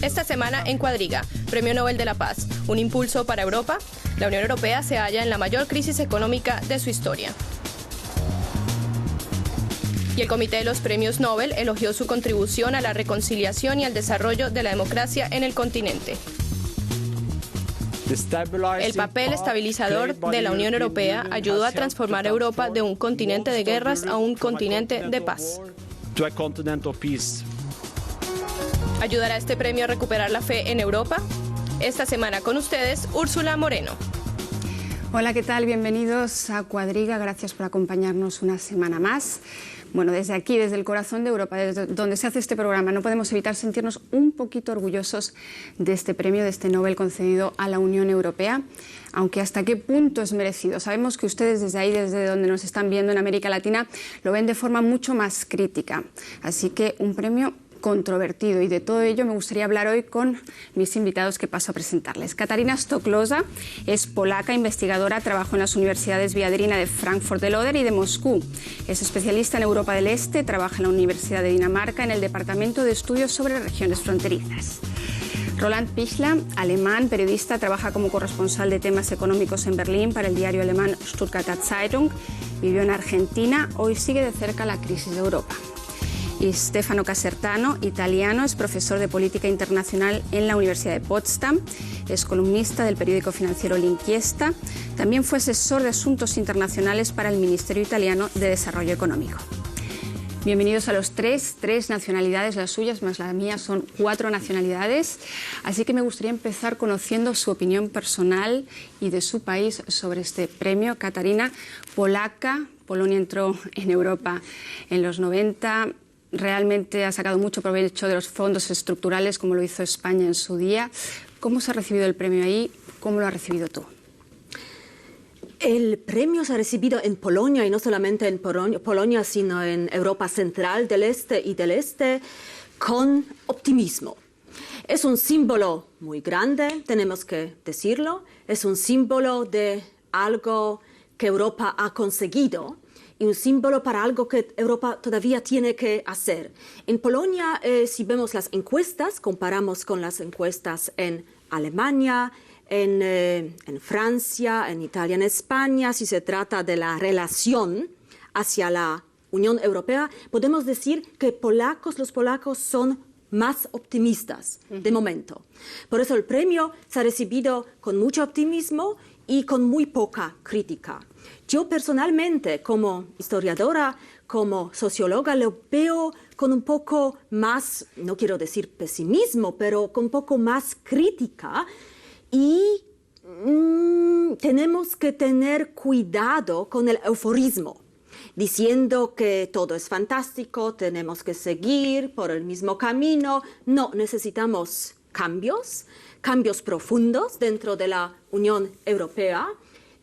Esta semana en Cuadriga, Premio Nobel de la Paz, un impulso para Europa. La Unión Europea se halla en la mayor crisis económica de su historia. Y el Comité de los Premios Nobel elogió su contribución a la reconciliación y al desarrollo de la democracia en el continente. El papel estabilizador de la Unión Europea ayudó a transformar Europa de un continente de guerras a un continente de paz. ¿Ayudará este premio a recuperar la fe en Europa? Esta semana con ustedes, Úrsula Moreno. Hola, ¿qué tal? Bienvenidos a Cuadriga. Gracias por acompañarnos una semana más. Bueno, desde aquí, desde el corazón de Europa, desde donde se hace este programa, no podemos evitar sentirnos un poquito orgullosos de este premio, de este Nobel concedido a la Unión Europea, aunque hasta qué punto es merecido. Sabemos que ustedes desde ahí, desde donde nos están viendo en América Latina, lo ven de forma mucho más crítica. Así que un premio controvertido, y de todo ello me gustaría hablar hoy con mis invitados que paso a presentarles. Katarina Stoklosa es polaca, investigadora, trabajó en las universidades Viadrina de Frankfurt del Oder y de Moscú. Es especialista en Europa del Este, trabaja en la Universidad de Dinamarca en el Departamento de Estudios sobre Regiones Fronterizas. Roland Pichler, alemán, periodista, trabaja como corresponsal de temas económicos en Berlín para el diario alemán Stuttgarter Zeitung. Vivió en Argentina, hoy sigue de cerca la crisis de Europa. Y Stefano Casertano, italiano, es profesor de Política Internacional en la Universidad de Potsdam, es columnista del periódico financiero L'Inchiesta, también fue asesor de Asuntos Internacionales para el Ministerio Italiano de Desarrollo Económico. Bienvenidos a los tres nacionalidades, las suyas más la mía son 4 nacionalidades, así que me gustaría empezar conociendo su opinión personal y de su país sobre este premio. Katarina, polaca, Polonia entró en Europa en los 90, realmente ha sacado mucho provecho de los fondos estructurales, como lo hizo España en su día. ¿Cómo se ha recibido el premio ahí? ¿Cómo lo has recibido tú? El premio se ha recibido en Polonia, y no solamente en Polonia, sino en Europa Central, del Este y del Este, con optimismo. Es un símbolo muy grande, tenemos que decirlo. Es un símbolo de algo que Europa ha conseguido, y un símbolo para algo que Europa todavía tiene que hacer. En Polonia, si vemos las encuestas, comparamos con las encuestas en Alemania, en Francia, en Italia, en España, si se trata de la relación hacia la Unión Europea, podemos decir que los polacos son más optimistas de momento. Por eso el premio se ha recibido con mucho optimismo y con muy poca crítica. Yo personalmente, como historiadora, como socióloga, lo veo con un poco más, no quiero decir pesimismo, pero con un poco más crítica, y tenemos que tener cuidado con el euforismo, diciendo que todo es fantástico, tenemos que seguir por el mismo camino. No, necesitamos cambios profundos dentro de la Unión Europea,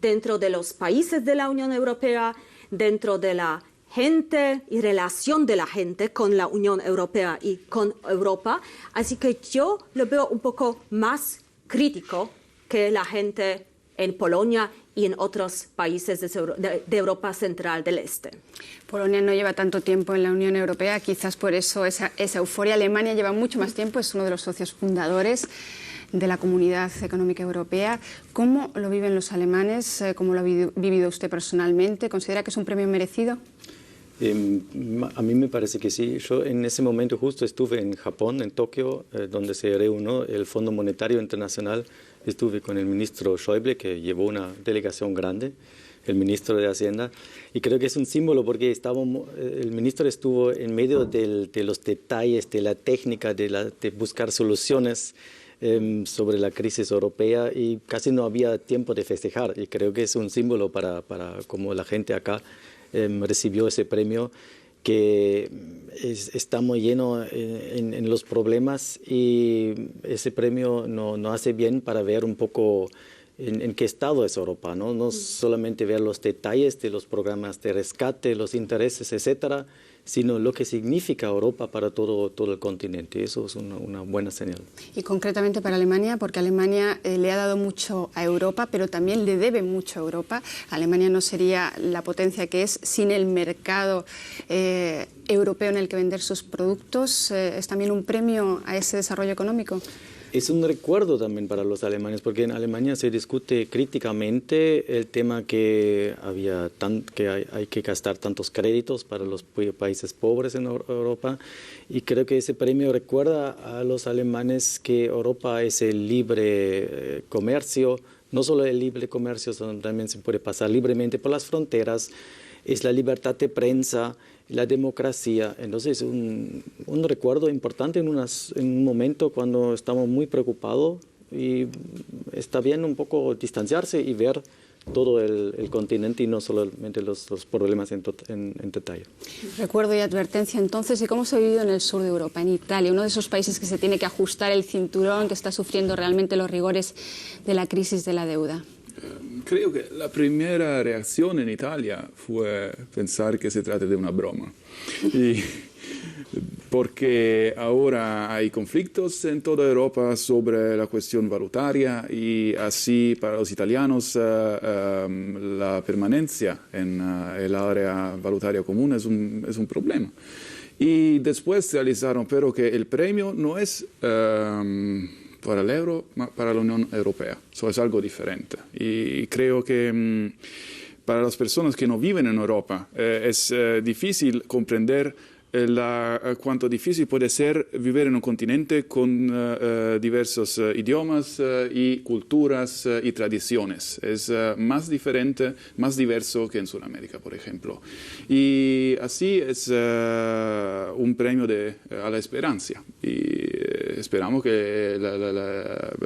dentro de los países de la Unión Europea, dentro de la gente y relación de la gente con la Unión Europea y con Europa. Así que yo lo veo un poco más crítico que la gente en Polonia y en otros países de Europa Central del Este. Polonia no lleva tanto tiempo en la Unión Europea, quizás por eso esa euforia. Alemania lleva mucho más tiempo, es uno de los socios fundadores de la Comunidad Económica Europea. ¿Cómo lo viven los alemanes? ¿Cómo lo ha vivido usted personalmente? ¿Considera que es un premio merecido? A mí me parece que sí. Yo en ese momento justo estuve en Japón, en Tokio, donde se reunió el Fondo Monetario Internacional. Estuve con el ministro Schäuble, que llevó una delegación grande, el ministro de Hacienda, y creo que es un símbolo porque el ministro estuvo en medio de los detalles, de la técnica, de buscar soluciones sobre la crisis europea, y casi no había tiempo de festejar, y creo que es un símbolo para cómo la gente acá recibió ese premio, que está muy lleno en los problemas, y ese premio no hace bien para ver un poco en qué estado es Europa, ¿no? No solamente ver los detalles de los programas de rescate, los intereses, etcétera, sino lo que significa Europa para todo el continente. Eso es una buena señal. Y concretamente para Alemania, porque Alemania le ha dado mucho a Europa, pero también le debe mucho a Europa. Alemania no sería la potencia que es sin el mercado europeo en el que vender sus productos. ¿Es también un premio a ese desarrollo económico? Es un recuerdo también para los alemanes, porque en Alemania se discute críticamente el tema que hay que gastar tantos créditos para los países pobres en Europa, y creo que ese premio recuerda a los alemanes que Europa es el libre comercio, no solo el libre comercio, sino también se puede pasar libremente por las fronteras, es la libertad de prensa, la democracia. Entonces, un recuerdo importante en un momento cuando estamos muy preocupados, y está bien un poco distanciarse y ver todo el continente y no solamente los problemas en detalle. Recuerdo y advertencia entonces. ¿Y cómo se ha vivido en el sur de Europa, en Italia, uno de esos países que se tiene que ajustar el cinturón, que está sufriendo realmente los rigores de la crisis de la deuda? Creo que la primera reacción en Italia fue pensar que se trata de una broma. Porque ahora hay conflictos en toda Europa sobre la cuestión valutaria, y así para los italianos la permanencia en el área valutaria común es un problema. Y después realizaron pero que el premio no es para el euro, ma para la Unión Europea. Eso es algo diferente. Y creo que para las personas que no viven en Europa es difícil comprender cuánto difícil puede ser vivir en un continente con diversos idiomas y culturas y tradiciones. Es más diferente, más diverso que en Sudamérica, por ejemplo. Y así es un premio a la esperanza. Y esperamos que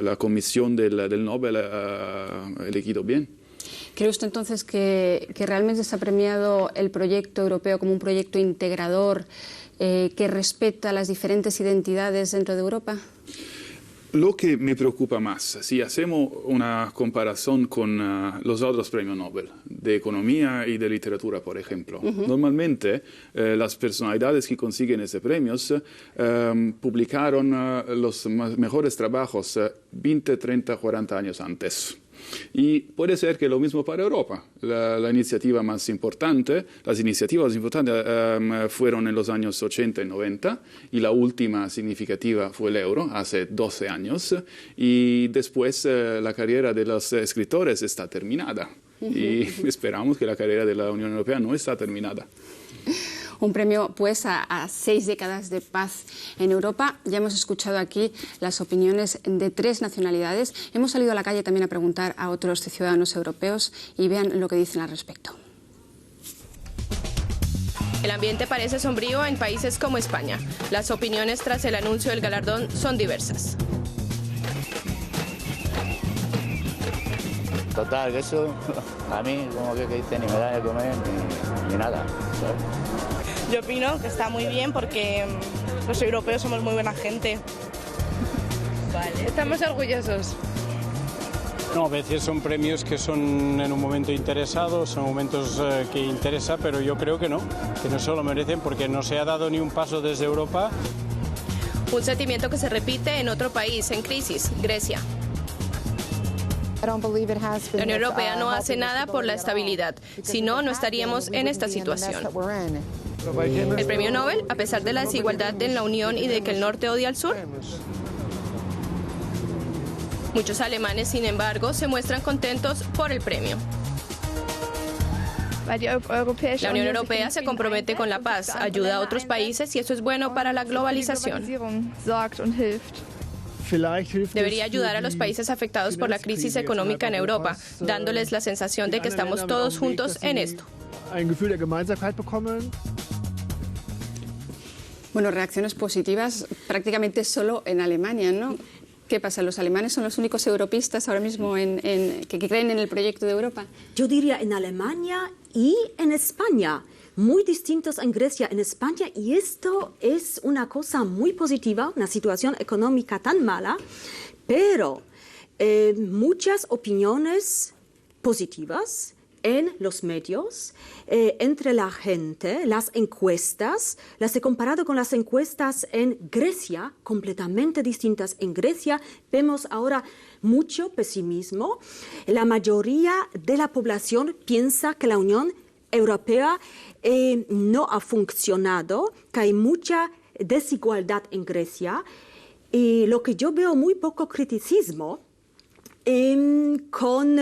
la comisión del Nobel ha elegido bien. ¿Cree usted entonces que realmente se ha premiado el proyecto europeo como un proyecto integrador que respeta las diferentes identidades dentro de Europa? Lo que me preocupa más, si hacemos una comparación con los otros premios Nobel de economía y de literatura, por ejemplo, normalmente las personalidades que consiguen esos premios publicaron los mejores trabajos 20, 30, 40 años antes. Y puede ser que lo mismo para Europa. Las iniciativas más importantes fueron en los años 80 y 90, y la última significativa fue el euro, hace 12 años, y después la carrera de los escritores está terminada. Y esperamos que la carrera de la Unión Europea no está terminada. Un premio pues a 6 décadas de paz en Europa. Ya hemos escuchado aquí las opiniones de 3 nacionalidades. Hemos salido a la calle también a preguntar a otros ciudadanos europeos y vean lo que dicen al respecto. El ambiente parece sombrío en países como España. Las opiniones tras el anuncio del galardón son diversas. Total, que eso a mí como que ni me da de comer ni nada, ¿sabes? Yo opino que está muy bien porque los europeos somos muy buena gente. Vale. Estamos orgullosos. No, a veces son premios que son en un momento interesados, son momentos que interesa, pero yo creo que no se lo merecen porque no se ha dado ni un paso desde Europa. Un sentimiento que se repite en otro país en crisis, Grecia. La Unión Europea no hace nada por la estabilidad, si no, no estaríamos en esta situación. ¿El premio Nobel, a pesar de la desigualdad en la Unión y de que el norte odia al sur? Muchos alemanes, sin embargo, se muestran contentos por el premio. La Unión Europea se compromete con la paz, ayuda a otros países y eso es bueno para la globalización. Debería ayudar a los países afectados por la crisis económica en Europa, dándoles la sensación de que estamos todos juntos en esto. Bueno, reacciones positivas prácticamente solo en Alemania, ¿no? ¿Qué pasa? ¿Los alemanes son los únicos europeístas ahora mismo que creen en el proyecto de Europa? Yo diría en Alemania y en España. Muy distintos en Grecia, en España, y esto es una cosa muy positiva, una situación económica tan mala, pero muchas opiniones positivas en los medios, entre la gente. Las encuestas, las he comparado con las encuestas en Grecia, completamente distintas. En Grecia vemos ahora mucho pesimismo. La mayoría de la población piensa que la Unión Europea no ha funcionado, que hay mucha desigualdad en Grecia. Y lo que yo veo muy poco criticismo con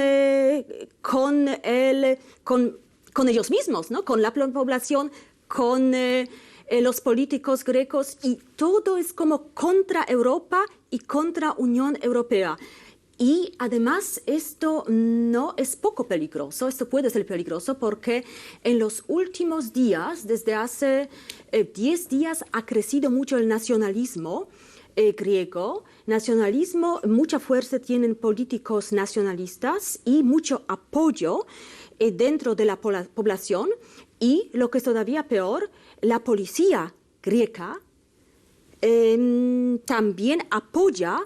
ellos mismos, ¿no? Con la población, con los políticos grecos, y todo es como contra Europa y contra Unión Europea. Y además esto no es poco peligroso, esto puede ser peligroso porque en los últimos días, desde hace 10 días, ha crecido mucho el nacionalismo griego. Nacionalismo, mucha fuerza tienen políticos nacionalistas y mucho apoyo dentro de la población, y lo que es todavía peor, la policía griega también apoya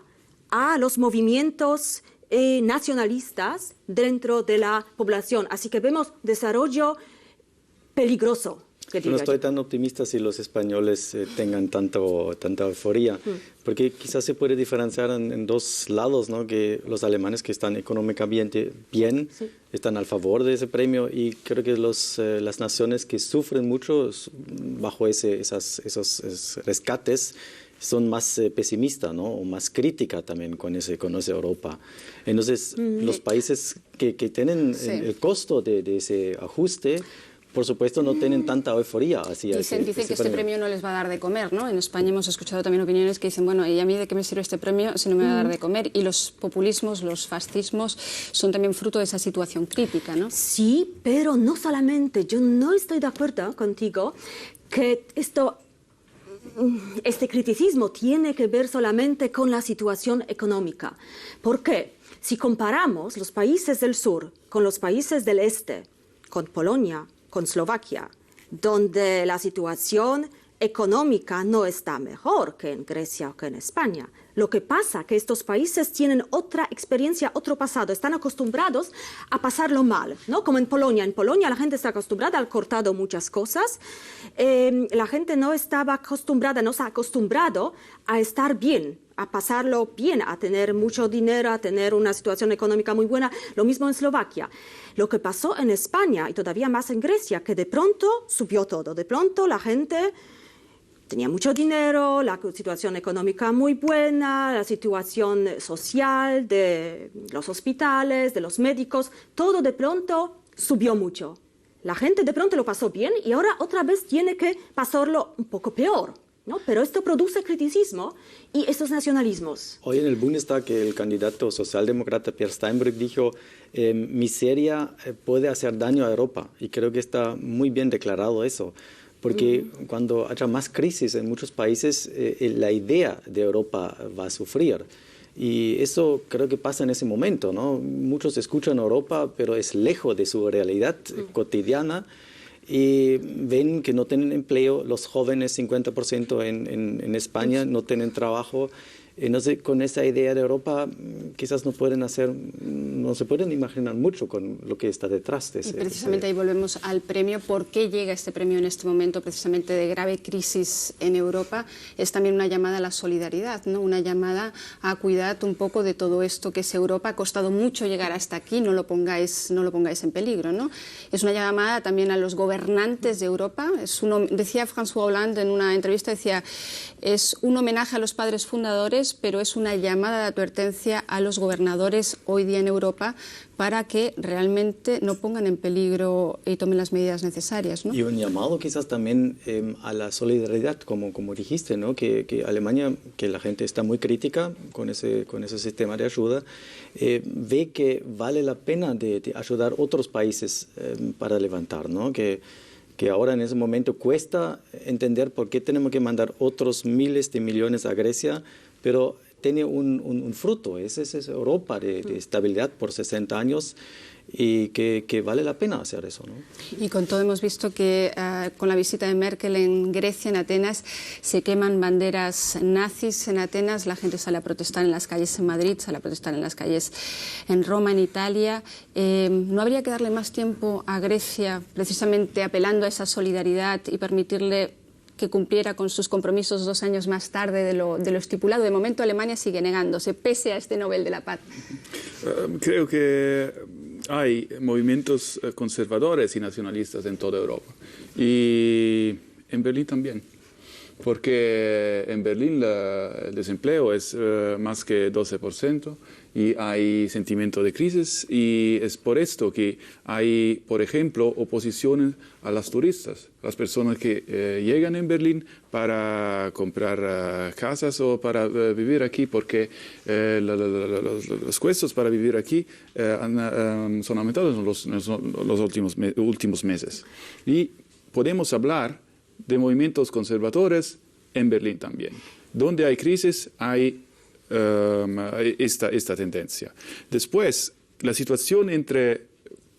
a los movimientos nacionalistas dentro de la población. Así que vemos desarrollo peligroso. No estoy tan optimista si los españoles tengan tanta euforia, porque quizás se puede diferenciar en dos lados, ¿no? Que los alemanes, que están económicamente bien, sí, están a favor de ese premio, y creo que las naciones que sufren mucho bajo esos rescates son más pesimistas, ¿no? O más críticas también con esa Europa. Entonces, los países que tienen el costo de ese ajuste, por supuesto, no tienen tanta euforia. Dicen que este premio no les va a dar de comer, ¿no? En España hemos escuchado también opiniones que dicen, bueno, ¿y a mí de qué me sirve este premio si no me va a dar de comer? Y los populismos, los fascismos, son también fruto de esa situación crítica, ¿no? Sí, pero no solamente. Yo no estoy de acuerdo contigo que este criticismo tiene que ver solamente con la situación económica. ¿Por qué? Si comparamos los países del sur con los países del este, con Polonia, con Eslovaquia, donde la situación económica no está mejor que en Grecia o que en España. Lo que pasa es que estos países tienen otra experiencia, otro pasado, están acostumbrados a pasarlo mal, ¿no? Como en Polonia. En Polonia la gente está acostumbrada, han cortado muchas cosas. La gente no se ha acostumbrado a estar bien, a pasarlo bien, a tener mucho dinero, a tener una situación económica muy buena. Lo mismo en Eslovaquia. Lo que pasó en España y todavía más en Grecia, que de pronto subió todo. De pronto la gente tenía mucho dinero, la situación económica muy buena, la situación social de los hospitales, de los médicos, todo de pronto subió mucho. La gente de pronto lo pasó bien y ahora otra vez tiene que pasarlo un poco peor, ¿no? Pero esto produce criticismo y estos nacionalismos. Hoy en el Bundestag el candidato socialdemócrata Peer Steinbrück dijo: miseria puede hacer daño a Europa, y creo que está muy bien declarado eso. Porque cuando haya más crisis en muchos países, la idea de Europa va a sufrir. Y eso creo que pasa en ese momento, ¿no? Muchos escuchan Europa, pero es lejos de su realidad cotidiana, y ven que no tienen empleo. Los jóvenes, 50% en España, no tienen trabajo. Entonces, con esa idea de Europa, quizás no se pueden imaginar mucho con lo que está detrás de ese. Y precisamente ahí volvemos al premio. ¿Por qué llega este premio en este momento precisamente de grave crisis en Europa? Es también una llamada a la solidaridad, ¿no? Una llamada a cuidar un poco de todo esto que es Europa. Ha costado mucho llegar hasta aquí, no lo pongáis en peligro, ¿no? Es una llamada también a los gobernantes de Europa. Decía François Hollande en una entrevista, decía, es un homenaje a los padres fundadores, pero es una llamada de advertencia a los gobernadores hoy día en Europa para que realmente no pongan en peligro y tomen las medidas necesarias, ¿no? Y un llamado quizás también a la solidaridad, como dijiste, ¿no? Que Alemania, que la gente está muy crítica con ese sistema de ayuda, ve que vale la pena de ayudar a otros países para levantar, ¿no? Que ahora en ese momento cuesta entender por qué tenemos que mandar otros miles de millones a Grecia, pero tiene un fruto. Esa es Europa de estabilidad por 60 años. Y que vale la pena hacer eso, ¿no? Y con todo hemos visto que con la visita de Merkel en Grecia, en Atenas, se queman banderas nazis en Atenas, la gente sale a protestar en las calles en Madrid, sale a protestar en las calles en Roma, en Italia. ¿No habría que darle más tiempo a Grecia, precisamente apelando a esa solidaridad y permitirle que cumpliera con sus compromisos 2 años más tarde de lo estipulado? De momento Alemania sigue negándose, pese a este Nobel de la Paz. Creo que hay movimientos conservadores y nacionalistas en toda Europa. Y en Berlín también. Porque en Berlín el desempleo es más que 12% y hay sentimiento de crisis, y es por esto que hay, por ejemplo, oposiciones a las turistas, las personas que llegan en Berlín para comprar casas o para vivir aquí, porque los costos para vivir aquí son aumentados en los últimos meses. Y podemos hablar de movimientos conservadores en Berlín también. Donde hay crisis hay esta tendencia. Después, la situación entre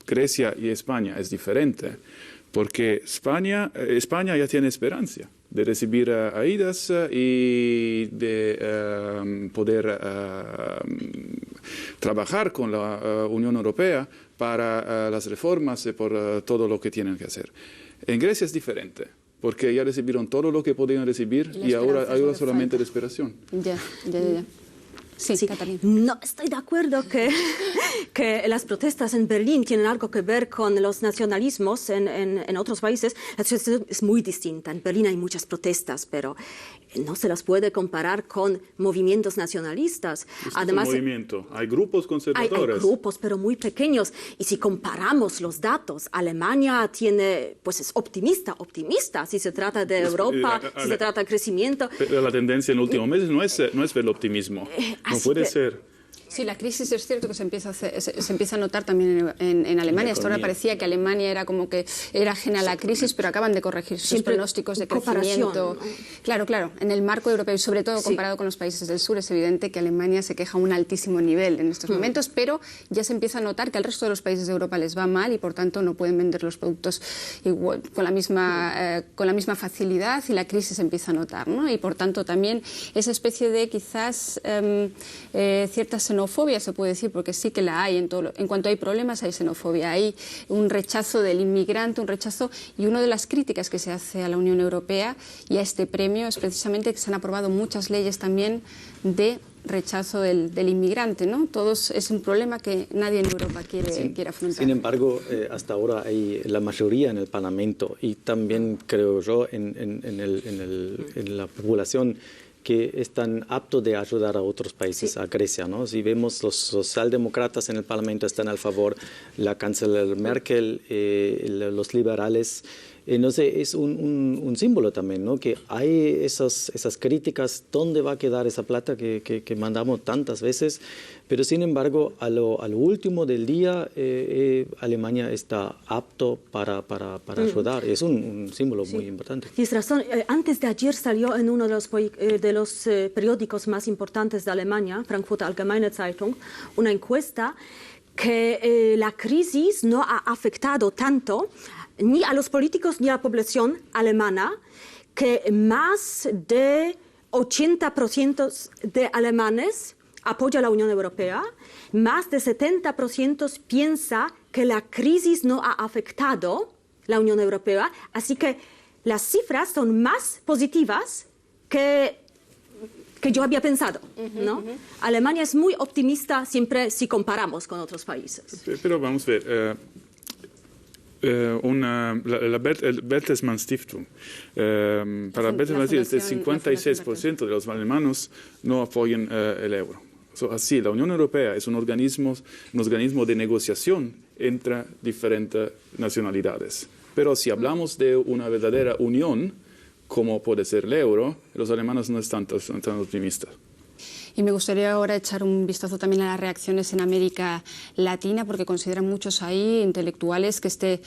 Grecia y España es diferente, porque España ya tiene esperanza de recibir ayudas y de poder trabajar con la Unión Europea para las reformas y por todo lo que tienen que hacer. En Grecia es diferente, porque ya recibieron todo lo que podían recibir y ahora solamente la esperación. Ya. Sí, Catalina. No estoy de acuerdo que las protestas en Berlín tienen algo que ver con los nacionalismos en otros países. La situación es muy distinta. En Berlín hay muchas protestas, pero no se las puede comparar con movimientos nacionalistas. Además, hay grupos conservadores. Hay grupos, pero muy pequeños. Y si comparamos los datos, Alemania es optimista si se trata de Europa, si se trata de crecimiento. Pero la tendencia en los últimos meses no es ver el optimismo. No puede ser. Sí, la crisis es cierto que se empieza a notar también en Alemania. Hasta ahora parecía que Alemania era como que era ajena a la crisis, pero acaban de corregir sus pronósticos de crecimiento. Claro, en el marco europeo y sobre todo comparado con los países del sur, es evidente que Alemania se queja a un altísimo nivel en estos momentos, pero ya se empieza a notar que al resto de los países de Europa les va mal y por tanto no pueden vender los productos igual, con la misma facilidad, y la crisis se empieza a notar, ¿no? Y por tanto también esa especie de quizás cierta xenofobia, se puede decir, porque sí que la hay en cuanto hay problemas hay xenofobia, hay un rechazo del inmigrante, y una de las críticas que se hace a la Unión Europea y a este premio es precisamente que se han aprobado muchas leyes también de rechazo del inmigrante, ¿no? Es un problema que nadie en Europa quiere afrontar. Sin embargo, hasta ahora hay la mayoría en el Parlamento y también creo yo en la población que están aptos de ayudar a otros países, a Grecia, ¿no? Si vemos, los socialdemócratas en el Parlamento están a favor, la canciller Merkel, los liberales. No sé, es un símbolo también, ¿no? Que hay esas críticas, ¿dónde va a quedar esa plata que mandamos tantas veces? Pero sin embargo, a lo último del día, Alemania está apto para ayudar. Es un símbolo muy importante. Tienes razón. Antes de ayer salió en uno de los periódicos más importantes de Alemania, Frankfurter Allgemeine Zeitung, una encuesta que la crisis no ha afectado tanto ni a los políticos ni a la población alemana, que más de 80% de alemanes apoya a la Unión Europea, más de 70% piensa que la crisis no ha afectado la Unión Europea, así que las cifras son más positivas que yo había pensado, ¿no? Alemania es muy optimista siempre si comparamos con otros países. Pero vamos a ver. La Bertelsmann Stiftung. Para la Bertelsmann Stiftung, el 56% de los alemanes no apoyan el euro. Así, la Unión Europea es un organismo de negociación entre diferentes nacionalidades. Pero si hablamos de una verdadera unión, como puede ser el euro, los alemanes no están tan optimistas. Y me gustaría ahora echar un vistazo también a las reacciones en América Latina, porque consideran muchos ahí intelectuales que este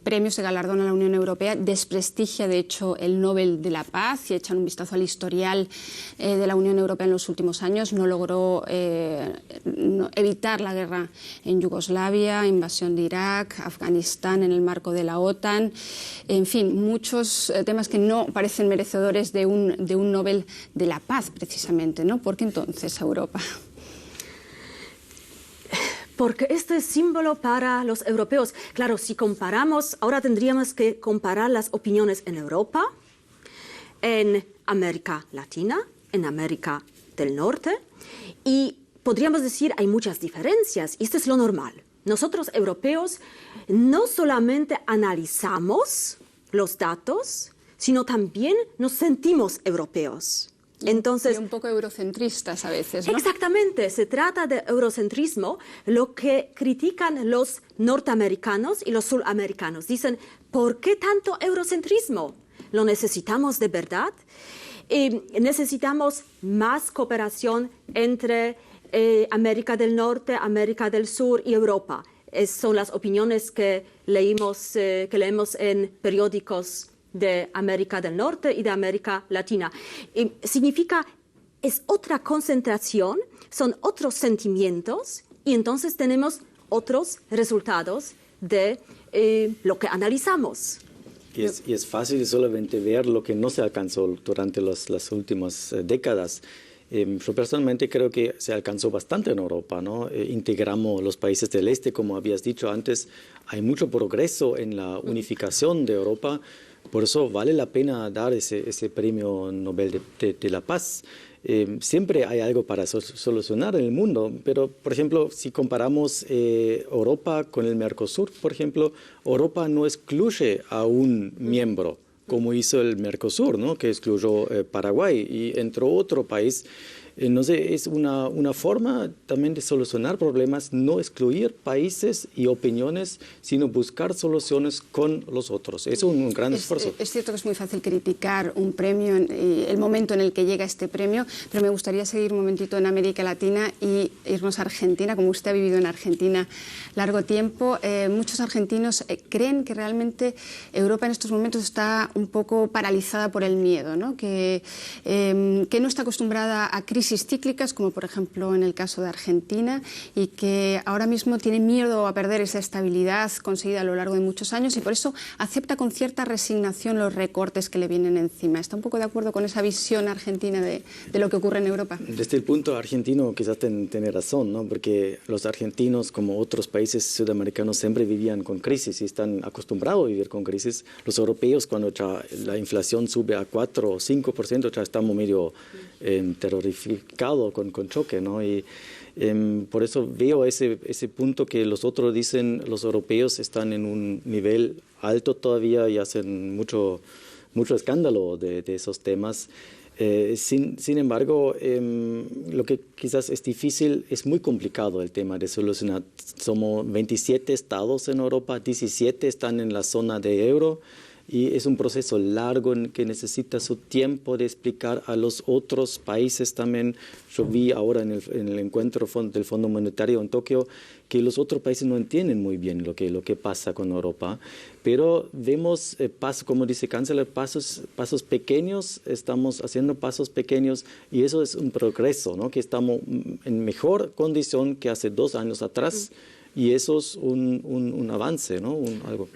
premio se galardona a la Unión Europea, desprestigia de hecho el Nobel de la Paz, y echan un vistazo al historial de la Unión Europea en los últimos años. No logró evitar la guerra en Yugoslavia, invasión de Irak, Afganistán en el marco de la OTAN, en fin, muchos temas que no parecen merecedores de un Nobel de la Paz precisamente, ¿no? ¿Por qué entonces Europa? Porque este es símbolo para los europeos. Claro, si comparamos, ahora tendríamos que comparar las opiniones en Europa, en América Latina, en América del Norte, y podríamos decir hay muchas diferencias, y esto es lo normal. Nosotros europeos no solamente analizamos los datos, sino también nos sentimos europeos. Entonces, y un poco eurocentristas a veces, ¿no? Exactamente, se trata de eurocentrismo, lo que critican los norteamericanos y los sudamericanos. Dicen, ¿por qué tanto eurocentrismo? ¿Lo necesitamos de verdad? Necesitamos más cooperación entre América del Norte, América del Sur y Europa. Son las opiniones que leemos en periódicos de América del Norte y de América Latina. Significa, es otra concentración, son otros sentimientos, y entonces tenemos otros resultados de lo que analizamos. Y es fácil solamente ver lo que no se alcanzó durante las últimas décadas. Yo personalmente creo que se alcanzó bastante en Europa, ¿no? Integramos los países del este, como habías dicho antes. Hay mucho progreso en la unificación de Europa. Por eso vale la pena dar ese premio Nobel de la Paz. Siempre hay algo para solucionar en el mundo, pero, por ejemplo, si comparamos Europa con el Mercosur, por ejemplo, Europa no excluye a un miembro, como hizo el Mercosur, ¿no? Que excluyó Paraguay y entró otro país. No sé, es una forma también de solucionar problemas, no excluir países y opiniones, sino buscar soluciones con los otros. Es un gran esfuerzo. Es cierto que es muy fácil criticar un premio, el momento en el que llega este premio, pero me gustaría seguir un momentito en América Latina y irnos a Argentina. Como usted ha vivido en Argentina largo tiempo, muchos argentinos creen que realmente Europa en estos momentos está un poco paralizada por el miedo, ¿no? Que no está acostumbrada a crisis cíclicas, como por ejemplo en el caso de Argentina, y que ahora mismo tiene miedo a perder esa estabilidad conseguida a lo largo de muchos años, y por eso acepta con cierta resignación los recortes que le vienen encima. ¿Está un poco de acuerdo con esa visión argentina de lo que ocurre en Europa? Desde el punto argentino quizás tiene razón, ¿no? Porque los argentinos, como otros países sudamericanos, siempre vivían con crisis y están acostumbrados a vivir con crisis. Los europeos, cuando ya la inflación sube a 4 o 5%, ya estamos medio terrorificados con choque, ¿no? Y por eso veo ese punto que los otros dicen, los europeos están en un nivel alto todavía y hacen mucho escándalo de esos temas. Sin embargo, lo que quizás es difícil, es muy complicado el tema de solucionar. Somos 27 estados en Europa, 17 están en la zona de euro, y es un proceso largo que necesita su tiempo de explicar a los otros países también. Yo vi ahora en el encuentro del Fondo Monetario en Tokio que los otros países no entienden muy bien lo que pasa con Europa, pero vemos, como dice Canciller, pasos pequeños, estamos haciendo pasos pequeños, y eso es un progreso, ¿no? Que estamos en mejor condición que hace 2 años atrás, y eso es un avance, ¿no? Algo.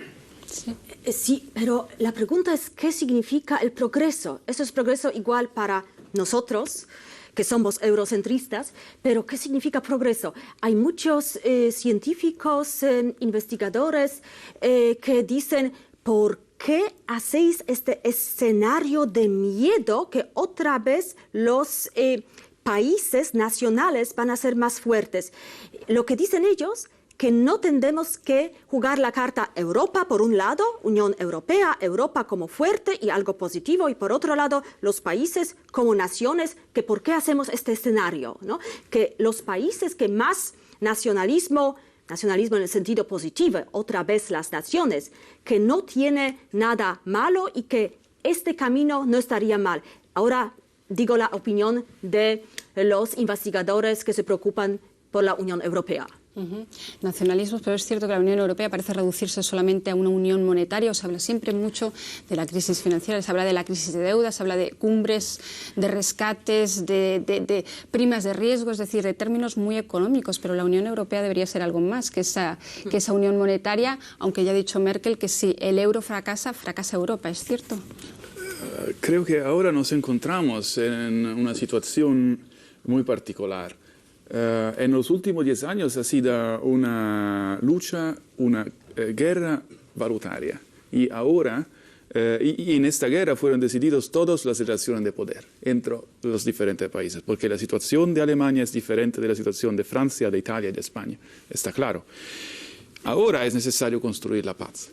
Sí. Sí, pero la pregunta es, ¿qué significa el progreso? Eso es progreso igual para nosotros, que somos eurocentristas, pero ¿qué significa progreso? Hay muchos científicos, investigadores que dicen, ¿por qué hacéis este escenario de miedo que otra vez los países nacionales van a ser más fuertes? Lo que dicen ellos, que no tendremos que jugar la carta Europa por un lado, Unión Europea, Europa como fuerte y algo positivo, y por otro lado los países como naciones, que por qué hacemos este escenario, ¿no? Que los países que más nacionalismo en el sentido positivo, otra vez las naciones, que no tiene nada malo y que este camino no estaría mal. Ahora digo la opinión de los investigadores que se preocupan por la Unión Europea. Nacionalismos, pero es cierto que la Unión Europea parece reducirse solamente a una unión monetaria. Se habla siempre mucho de la crisis financiera, se habla de la crisis de deuda, se habla de cumbres, de rescates, de primas de riesgo, es decir, de términos muy económicos, pero la Unión Europea debería ser algo más que esa unión monetaria, aunque ya ha dicho Merkel que si el euro fracasa, fracasa Europa, ¿es cierto? Creo que ahora nos encontramos en una situación muy particular. En los últimos 10 años ha sido una lucha, una guerra valutaria. Y ahora, y en esta guerra fueron decididas todas las relaciones de poder entre los diferentes países, porque la situación de Alemania es diferente de la situación de Francia, de Italia y de España, está claro. Ahora es necesario construir la paz.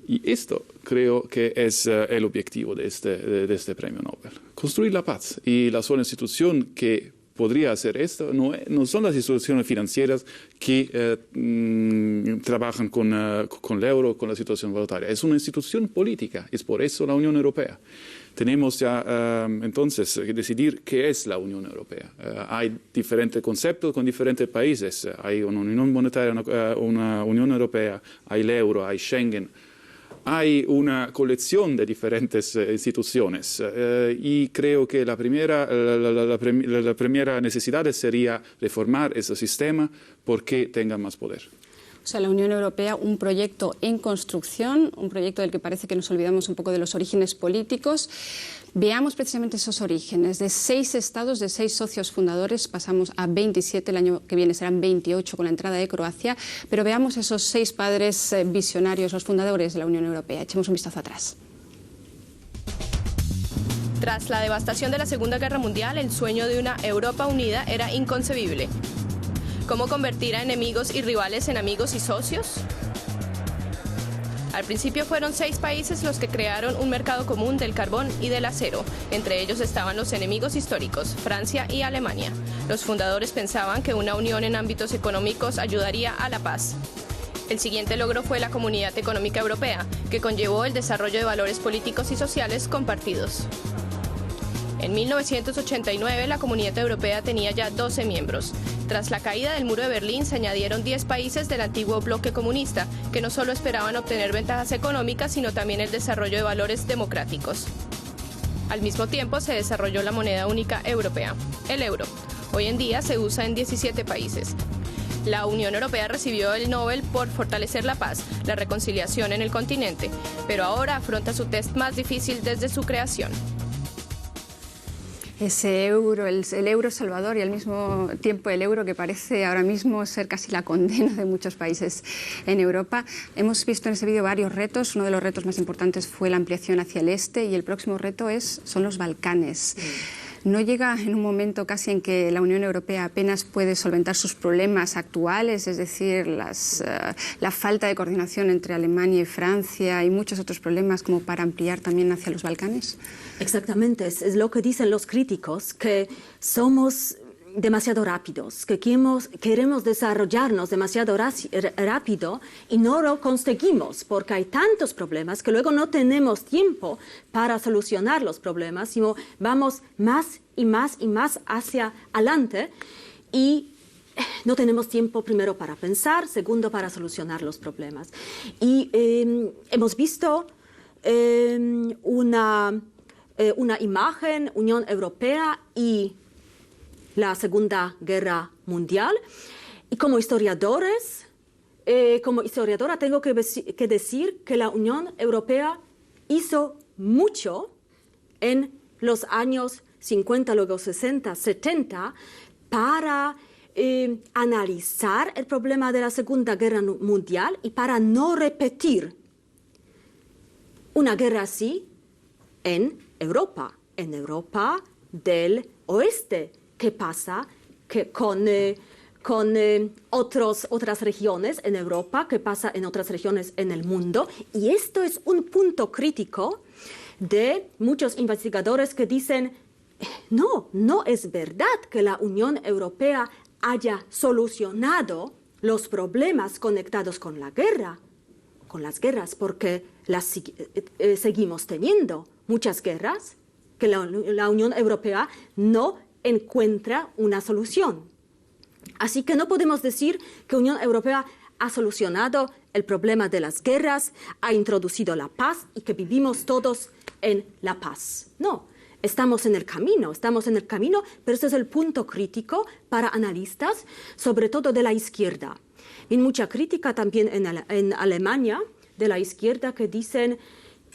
Y esto creo que es el objetivo de este premio Nobel. Construir la paz. Y la sola institución que podría hacer esto no son las instituciones financieras que trabajan con el euro, con la situación valutaria. Es una institución política. Es por eso la Unión Europea. Tenemos ya entonces que decidir qué es la Unión Europea. Hay diferentes conceptos con diferentes países. Hay una Unión Monetaria, una Unión Europea, hay el euro, hay Schengen. Hay una colección de diferentes instituciones y creo que la primera necesidad sería reformar ese sistema porque tenga más poder. O sea, la Unión Europea, un proyecto en construcción, un proyecto del que parece que nos olvidamos un poco de los orígenes políticos. Veamos precisamente esos orígenes. De 6 estados, de 6 socios fundadores, pasamos a 27, el año que viene serán 28 con la entrada de Croacia, pero veamos esos 6 padres visionarios, los fundadores de la Unión Europea. Echemos un vistazo atrás. Tras la devastación de la Segunda Guerra Mundial, el sueño de una Europa unida era inconcebible. ¿Cómo convertir a enemigos y rivales en amigos y socios? Al principio fueron 6 países los que crearon un mercado común del carbón y del acero. Entre ellos estaban los enemigos históricos, Francia y Alemania. Los fundadores pensaban que una unión en ámbitos económicos ayudaría a la paz. El siguiente logro fue la Comunidad Económica Europea, que conllevó el desarrollo de valores políticos y sociales compartidos. En 1989, la Comunidad Europea tenía ya 12 miembros. Tras la caída del muro de Berlín, se añadieron 10 países del antiguo bloque comunista, que no solo esperaban obtener ventajas económicas, sino también el desarrollo de valores democráticos. Al mismo tiempo, se desarrolló la moneda única europea, el euro. Hoy en día se usa en 17 países. La Unión Europea recibió el Nobel por fortalecer la paz, la reconciliación en el continente, pero ahora afronta su test más difícil desde su creación. Ese euro, el euro salvador y al mismo tiempo el euro que parece ahora mismo ser casi la condena de muchos países en Europa. Hemos visto en ese vídeo varios retos. Uno de los retos más importantes fue la ampliación hacia el este y el próximo reto son los Balcanes. ¿No llega en un momento casi en que la Unión Europea apenas puede solventar sus problemas actuales, es decir, la falta de coordinación entre Alemania y Francia y muchos otros problemas como para ampliar también hacia los Balcanes? Exactamente, es lo que dicen los críticos, que somos demasiado rápidos, que queremos desarrollarnos demasiado rápido y no lo conseguimos porque hay tantos problemas que luego no tenemos tiempo para solucionar los problemas, sino vamos más y más y más hacia adelante y no tenemos tiempo primero para pensar, segundo para solucionar los problemas. Y hemos visto una imagen, Unión Europea y la Segunda Guerra Mundial. Y como historiadora tengo que decir que la Unión Europea hizo mucho en los años 50, luego 60, 70 para analizar el problema de la Segunda Guerra Mundial y para no repetir una guerra así en Europa del oeste. ¿Qué pasa con otras regiones en Europa? ¿Qué pasa en otras regiones en el mundo? Y esto es un punto crítico de muchos investigadores que dicen, no es verdad que la Unión Europea haya solucionado los problemas conectados con la guerra, con las guerras, porque seguimos teniendo muchas guerras que la Unión Europea no encuentra una solución. Así que no podemos decir que la Unión Europea ha solucionado el problema de las guerras, ha introducido la paz y que vivimos todos en la paz. No, estamos en el camino, pero ese es el punto crítico para analistas, sobre todo de la izquierda. Hay mucha crítica también en Alemania de la izquierda que dicen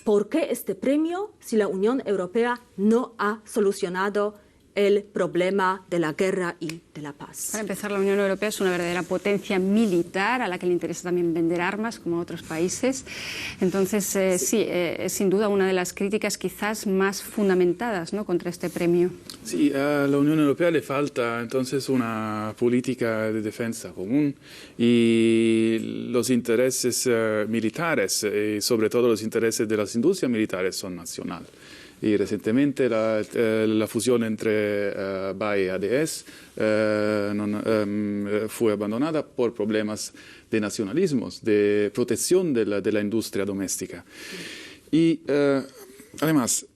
¿por qué este premio si la Unión Europea no ha solucionado el problema de la guerra y de la paz? Para empezar, la Unión Europea es una verdadera potencia militar a la que le interesa también vender armas, como a otros países. Entonces, sí, es sin duda una de las críticas quizás más fundamentadas, ¿no?, contra este premio. Sí, a la Unión Europea le falta entonces una política de defensa común y los intereses militares, y sobre todo los intereses de las industrias militares, son nacionales. Y recientemente la fusión entre BAE y ADS fue abandonada por problemas de nacionalismos, de protección de la industria doméstica. Y además,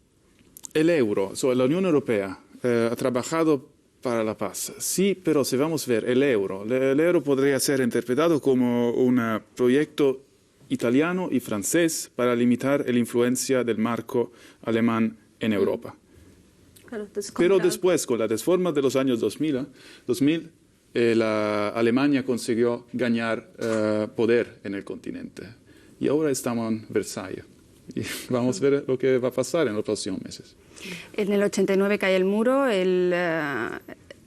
el euro, la Unión Europea ha trabajado para la paz. Sí, pero si vamos a ver el euro podría ser interpretado como un proyecto italiano y francés para limitar la influencia del marco alemán en Europa. Claro, pero después, con la reforma de los años 2000, la Alemania consiguió ganar poder en el continente. Y ahora estamos en Versalles. Y vamos a ver lo que va a pasar en los próximos meses. En el 89 cae el muro,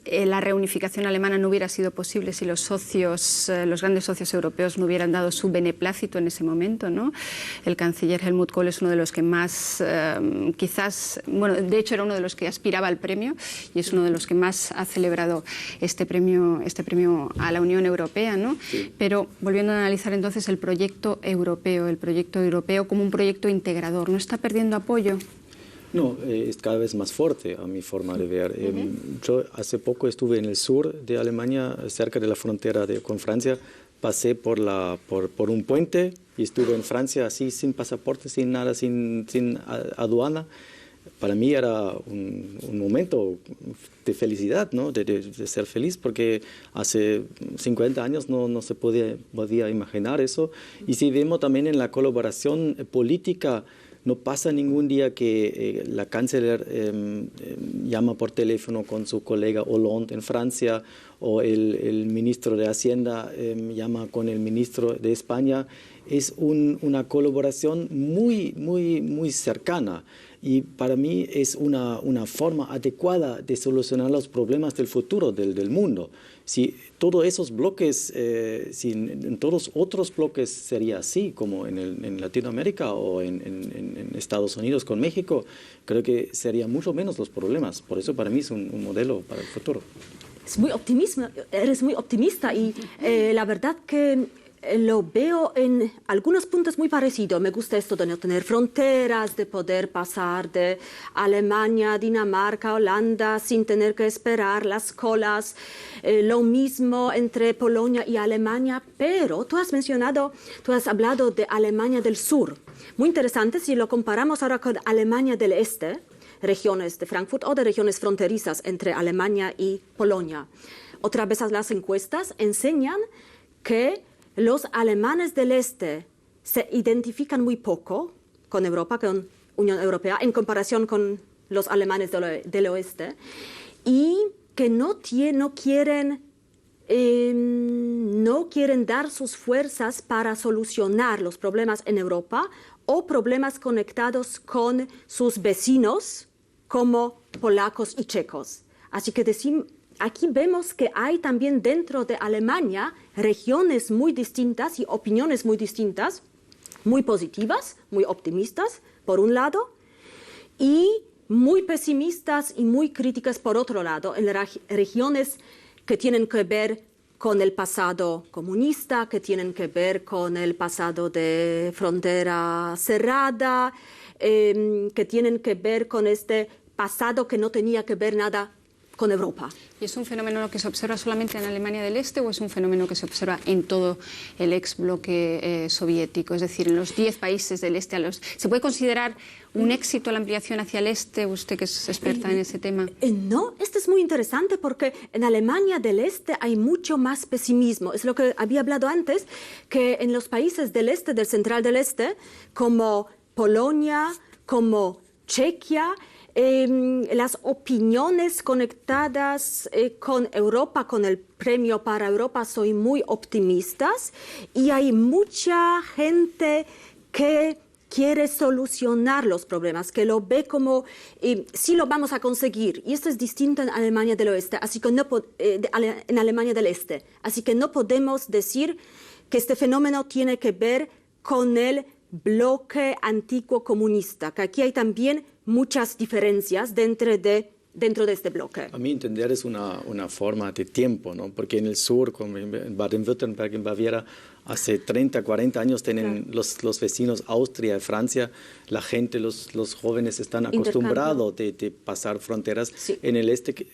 la reunificación alemana no hubiera sido posible si los grandes socios europeos no hubieran dado su beneplácito en ese momento, ¿no? El canciller Helmut Kohl es uno de los que más, de hecho era uno de los que aspiraba al premio y es uno de los que más ha celebrado este premio a la Unión Europea, ¿no? Sí. Pero volviendo a analizar entonces el proyecto europeo como un proyecto integrador, ¿no está perdiendo apoyo? No, es cada vez más fuerte a mi forma de ver. Yo hace poco estuve en el sur de Alemania, cerca de la frontera con Francia. Pasé por un puente y estuve en Francia así, sin pasaporte, sin nada, sin aduana. Para mí era un momento de felicidad, ¿no? de ser feliz, porque hace 50 años no se podía imaginar eso. Y si vemos también en la colaboración política, no pasa ningún día que la canciller llama por teléfono con su colega Hollande en Francia o el ministro de Hacienda llama con el ministro de España. Es una colaboración muy, muy, muy cercana. Y para mí es una forma adecuada de solucionar los problemas del futuro del mundo. Si todos esos bloques, si en todos otros bloques sería así, como en Latinoamérica o en Estados Unidos con México, creo que sería mucho menos los problemas. Por eso para mí es un modelo para el futuro. Eres muy optimista y la verdad que lo veo en algunos puntos muy parecidos. Me gusta esto de no tener fronteras, de poder pasar de Alemania, Dinamarca, Holanda sin tener que esperar las colas. Lo mismo entre Polonia y Alemania, pero tú has hablado de Alemania del Sur. Muy interesante si lo comparamos ahora con Alemania del Este, regiones de Frankfurt o de regiones fronterizas entre Alemania y Polonia. Otra vez las encuestas enseñan que los alemanes del Este se identifican muy poco con Europa, con Unión Europea, en comparación con los alemanes del Oeste, y que no quieren dar sus fuerzas para solucionar los problemas en Europa o problemas conectados con sus vecinos como polacos y checos. Así que aquí vemos que hay también dentro de Alemania regiones muy distintas y opiniones muy distintas, muy positivas, muy optimistas, por un lado, y muy pesimistas y muy críticas, por otro lado, en las regiones que tienen que ver con el pasado comunista, que tienen que ver con el pasado de frontera cerrada, que tienen que ver con este pasado que no tenía que ver nada con Europa. ¿Y es un fenómeno que se observa solamente en Alemania del Este o es un fenómeno que se observa en todo el ex bloque soviético? Es decir, en los 10 países del Este. ¿Se puede considerar un éxito la ampliación hacia el este? Usted que es experta en ese tema. No, esto es muy interesante porque en Alemania del Este hay mucho más pesimismo. Es lo que había hablado antes, que en los países del este, del central del este, como Polonia, como Chequia, las opiniones conectadas con Europa, con el premio para Europa, son muy optimistas y hay mucha gente que quiere solucionar los problemas, que lo ve como sí lo vamos a conseguir. Y esto es distinto en Alemania del Oeste, así que en Alemania del Este. Así que no podemos decir que este fenómeno tiene que ver con el bloque antiguo comunista, que aquí hay también muchas diferencias dentro de este bloque. A mí entender es una forma de tiempo, ¿no? Porque en el sur, como en Baden-Württemberg, en Baviera, hace 30, 40 años tienen los vecinos Austria y Francia, la gente, los jóvenes están acostumbrados de pasar fronteras. Sí. En el este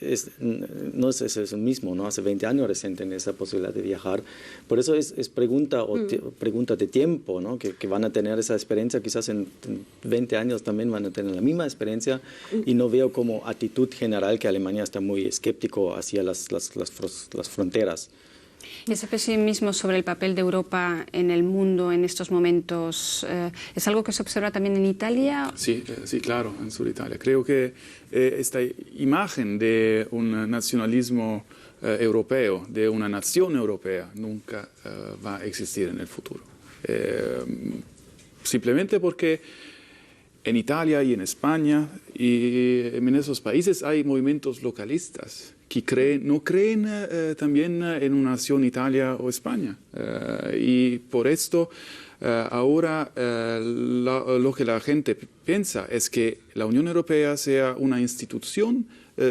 no es eso mismo, ¿no? Hace 20 años recién tienen esa posibilidad de viajar. Por eso es pregunta de tiempo, ¿no? Que van a tener esa experiencia, quizás en 20 años también van a tener la misma experiencia y no veo como actitud general que Alemania está muy escéptico hacia las fronteras. ¿Y ese pesimismo sobre el papel de Europa en el mundo en estos momentos es algo que se observa también en Italia? Sí, claro, en sur Italia. Creo que esta imagen de un nacionalismo europeo, de una nación europea, nunca va a existir en el futuro. Simplemente porque en Italia y en España y en esos países hay movimientos localistas que no creen también en una nación Italia o España. Y por esto ahora lo que la gente piensa es que la Unión Europea sea una institución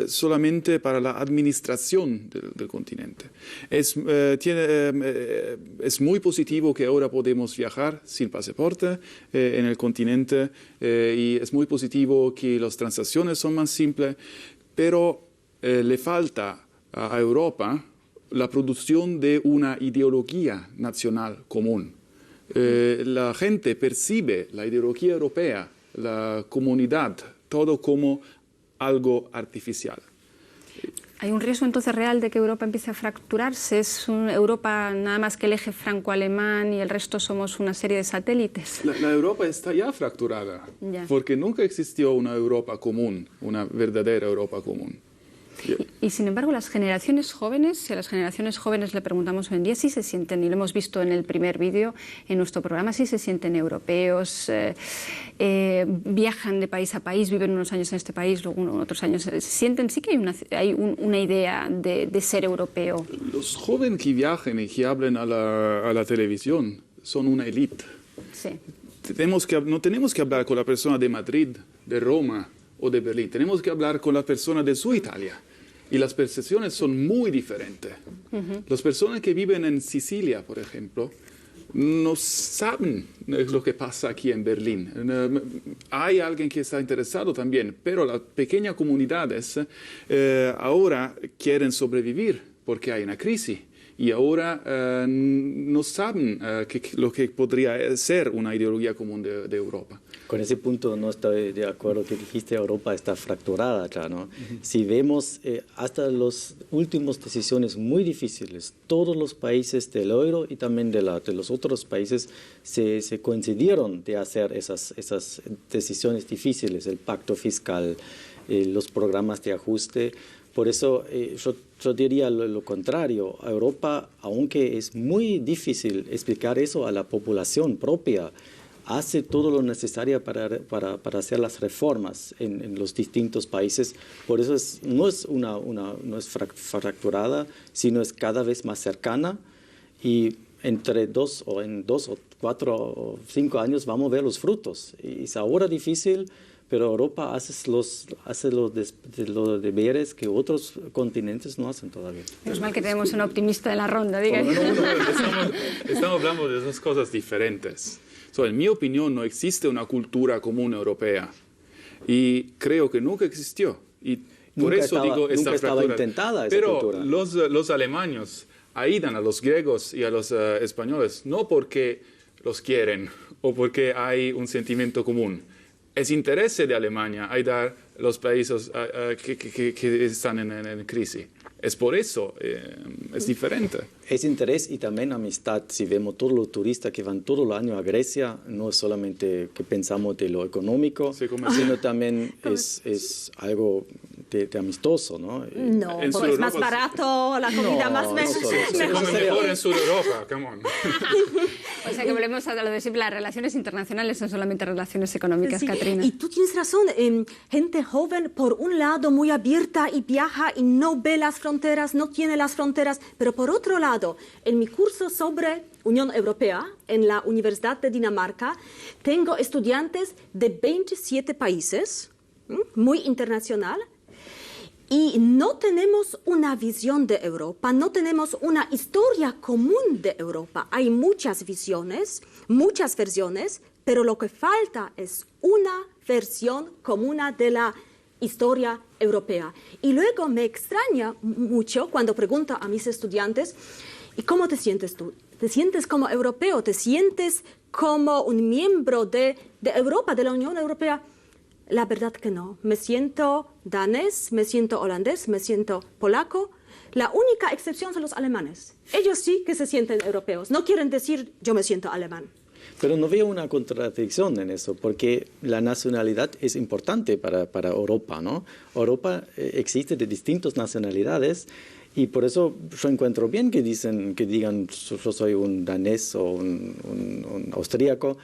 solamente para la administración del continente. Es muy positivo que ahora podemos viajar sin pasaporte en el continente y es muy positivo que las transacciones son más simples, pero le falta a Europa la producción de una ideología nacional común. La gente percibe la ideología europea, la comunidad, todo como algo artificial. ¿Hay un riesgo entonces real de que Europa empiece a fracturarse? ¿Es Europa nada más que el eje franco-alemán y el resto somos una serie de satélites? La Europa está ya fracturada, porque nunca existió una Europa común, una verdadera Europa común. Y sin embargo, las generaciones jóvenes, si a las generaciones jóvenes le preguntamos hoy en día, sí se sienten, y lo hemos visto en el primer vídeo en nuestro programa, sí se sienten europeos, viajan de país a país, viven unos años en este país, luego otros años, se sienten, sí que hay una idea de ser europeo. Los jóvenes que viajan y que hablan a la televisión son una élite. Sí. No tenemos que hablar con la persona de Madrid, de Roma o de Berlín, tenemos que hablar con la persona de su Italia. Y las percepciones son muy diferentes. Las personas que viven en Sicilia, por ejemplo, no saben lo que pasa aquí en Berlín. Hay alguien que está interesado también, pero las pequeñas comunidades ahora quieren sobrevivir porque hay una crisis. Y ahora no saben lo que podría ser una ideología común de Europa. Con ese punto no estoy de acuerdo que dijiste Europa está fracturada ya, ¿no? Si vemos hasta las últimas decisiones muy difíciles, todos los países del euro y también de los otros países se coincidieron de hacer esas decisiones difíciles, el pacto fiscal, los programas de ajuste. Por eso yo diría lo contrario. A Europa, aunque es muy difícil explicar eso a la población propia, hace todo lo necesario para hacer las reformas en los distintos países. Por eso no es fracturada, sino es cada vez más cercana y en 2 o 4 o 5 años vamos a ver los frutos. Y es ahora difícil, pero Europa hace los deberes que otros continentes no hacen todavía. Es mal que tenemos un optimista en la ronda, diga. Estamos hablando de dos cosas diferentes. En mi opinión, no existe una cultura común europea y creo que nunca existió. Y por eso digo esta nunca estaba intentada esa cultura. Pero los alemanes ayudan a los griegos y a los españoles no porque los quieren o porque hay un sentimiento común. es interés de Alemania ayudar a los países que están en crisis. Es por eso, es diferente. Es interés y también amistad. Si vemos todos los turistas que van todo el año a Grecia, no es solamente que pensamos de lo económico, sino también es algo de amistoso, ¿no? No, porque es más barato, la comida más se come mejor en Sudeuropa, come on. O sea que volvemos a lo de siempre, las relaciones internacionales son solamente relaciones económicas, sí. Katrina. Y tú tienes razón, gente joven por un lado muy abierta y viaja y no ve las fronteras, no tiene las fronteras, pero por otro lado, en mi curso sobre Unión Europea, en la Universidad de Dinamarca, tengo estudiantes de 27 países, muy internacional, y no tenemos una visión de Europa, no tenemos una historia común de Europa. Hay muchas visiones, muchas versiones, pero lo que falta es una versión común de la historia europea. Y luego me extraña mucho cuando pregunto a mis estudiantes, ¿y cómo te sientes tú? ¿Te sientes como europeo? ¿Te sientes como un miembro de Europa, de la Unión Europea? La verdad que no. Me siento danés, me siento holandés, me siento polaco. La única excepción son los alemanes. Ellos sí que se sienten europeos. No quieren decir yo me siento alemán. Pero no veo una contradicción en eso, porque la nacionalidad es importante para Europa, ¿no? Europa existe de distintas nacionalidades y por eso yo encuentro bien que digan yo soy un danés o un austríaco.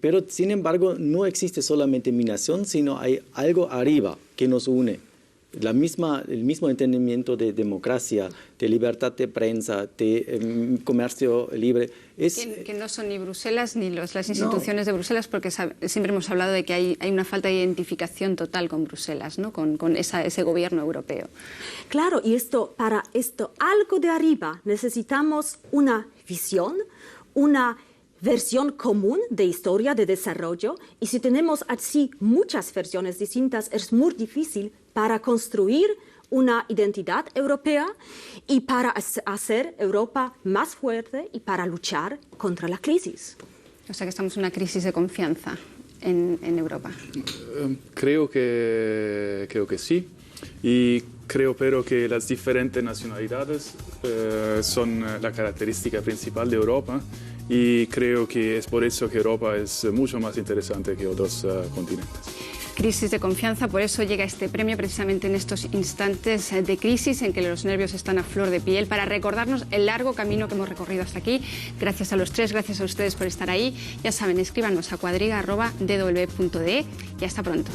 Pero, sin embargo, no existe solamente mi nación, sino hay algo arriba que nos une. El mismo entendimiento de democracia, de libertad de prensa, de comercio libre. Que no son ni Bruselas ni las instituciones de Bruselas, porque siempre hemos hablado de que hay una falta de identificación total con Bruselas, ¿no? con ese gobierno europeo. Claro, y para esto, algo de arriba, necesitamos una visión, una versión común de historia, de desarrollo, y si tenemos así muchas versiones distintas, es muy difícil para construir una identidad europea y para hacer Europa más fuerte y para luchar contra la crisis. O sea que estamos en una crisis de confianza en Europa. Creo que sí, y creo pero que las diferentes nacionalidades son la característica principal de Europa. Y creo que es por eso que Europa es mucho más interesante que otros continentes. Crisis de confianza, por eso llega este premio precisamente en estos instantes de crisis en que los nervios están a flor de piel, para recordarnos el largo camino que hemos recorrido hasta aquí. Gracias a los tres, gracias a ustedes por estar ahí. Ya saben, escríbanos a cuadriga@dw.de y hasta pronto.